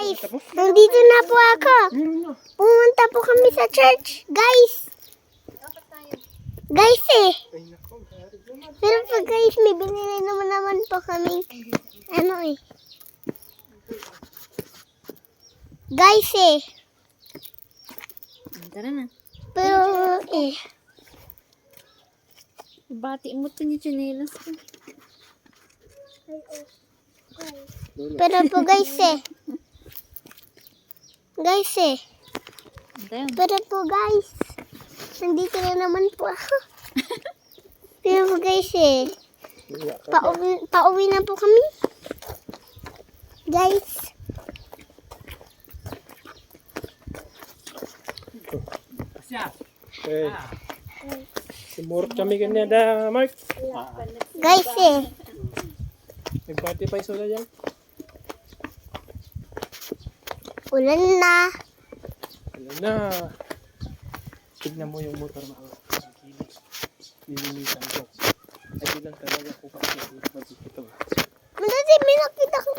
Guys, nandito na po ako. Pumunta po kami sa church. Guys. Guys eh. Pero po guys, may binili naman po kami. Ano eh. Guys eh. Tara na. Pero eh. Bati mo ito yung chinelas ko. Pero po guys eh. Guys eh. Tayo. Pero po guys. Nandito na naman po ako. Pero po guys eh. Pauwi na po kami. Guys. Eh, sumurot kami ganyan da, Mark. Guys eh. Nagpati pa isola dyan. Ulan na. Alam na. Tignan mo yung motor na ako. Nilinisan ko. Ay, di lang talaga ko kasi ito. Dati may nakita ko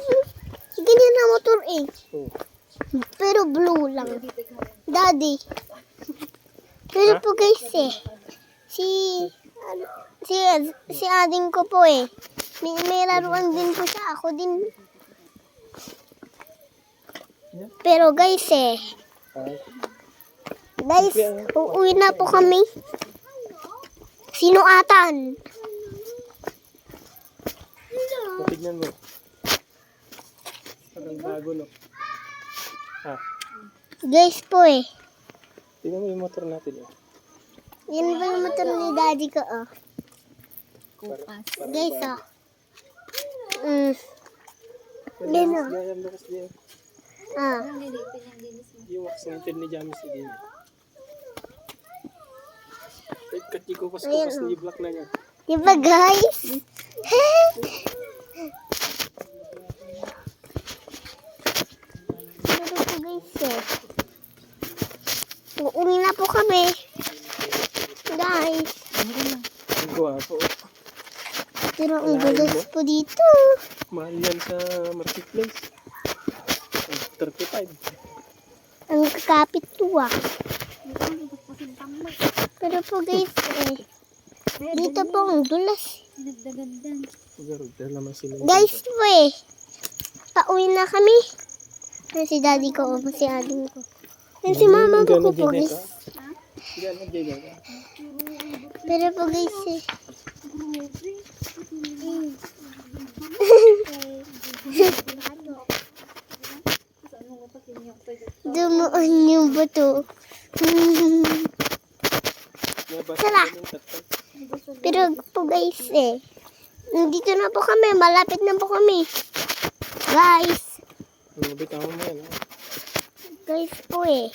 ganyan na motor eh. Oh. Pero blue lang. Daddy. Pero po guys eh. Si ading ko po eh. May laruan din po siya. Ako din. Pero guys eh. Guys, uuwi na po kami. Sinuatan. Tignan mo. Parang bago, no? Ah, Guys po eh. tignan mo yung motor natin. Eh. Yan ba yung motor ni daddy ko oh. Kupas. Guys oh. Yan oh. Yan, Lucas din. Ah. Yung accented ni James din. Ay, katikupas ni black na niya. Diba guys? Pero po guys eh. Uuwi na po kami. Guys. Ang gwapo. Pero ang gulas po dito. Mahal yan sa marketplace. 35. Ang kakapit to ah. Pero po guys eh. Dito po ang dulas. Nagdagandan. Siguro, dahil naman sila. Guys po eh. Pauwi na kami. Ano si daddy ko o si ading ko. Yan si mama ko po guys. Pero po guys eh. Dumuon yung buto. Sala. Pero po guys eh. Nandito na po kami. Malapit na po kami. Guys. Bitawan mo yan. Guys po eh.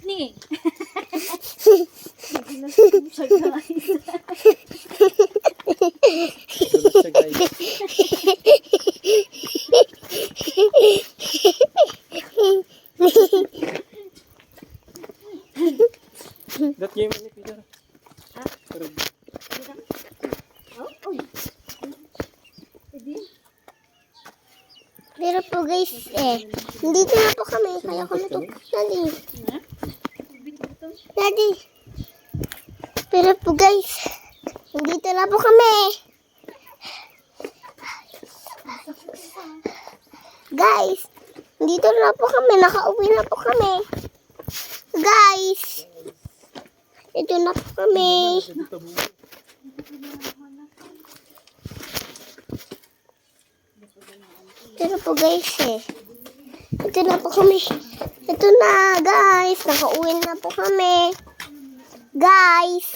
Ni. Tulad siya, guys. Dat game ni Peter. Pero po guys eh. Nandito na po kami. Kaya ko na to. Daddy. Daddy. Pero po guys. Nandito na po kami. Guys. Nandito na po kami. Nakauwi na po kami. Guys. Ito na po kami. Pero po guys eh. Ito na po kami. Ito na guys. Nakauwi na po kami. Guys.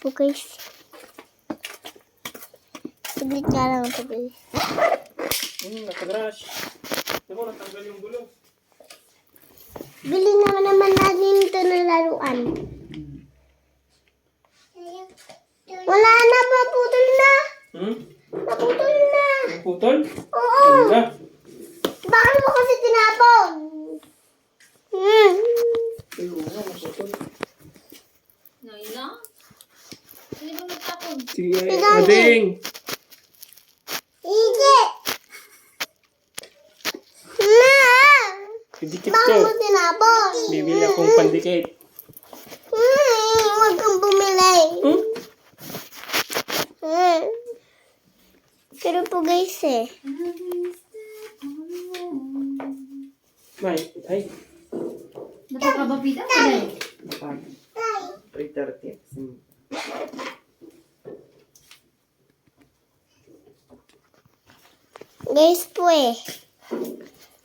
Po guys. Saglit nga lang po guys. Nakagrash. Ito mo, natanggal yung gulong. Bili naman natin ito ng laruan. Wala na, maputol na. Naputol na. Putol? Oo. Talaga? Bakit mo kasi tinapon? Ay, oo nga, naputol. Naila? Hindi ba magtapon? Sige, Daddy. Ading. Sige. Pidikit Bakit mo ko. tinapon? Bibili akong pandikit. Huwag kang bumili. Hmm? Pero po guys eh. May, ay. Napakababida ko dahil. Napag. 3:30. Guys po eh.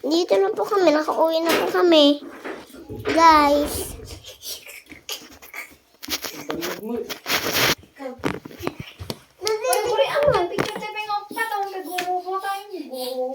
Dito na po kami. Nakauwi na po kami. Guys. Balik mo. Puri, ang picture taping ang patong naguro ko tayo.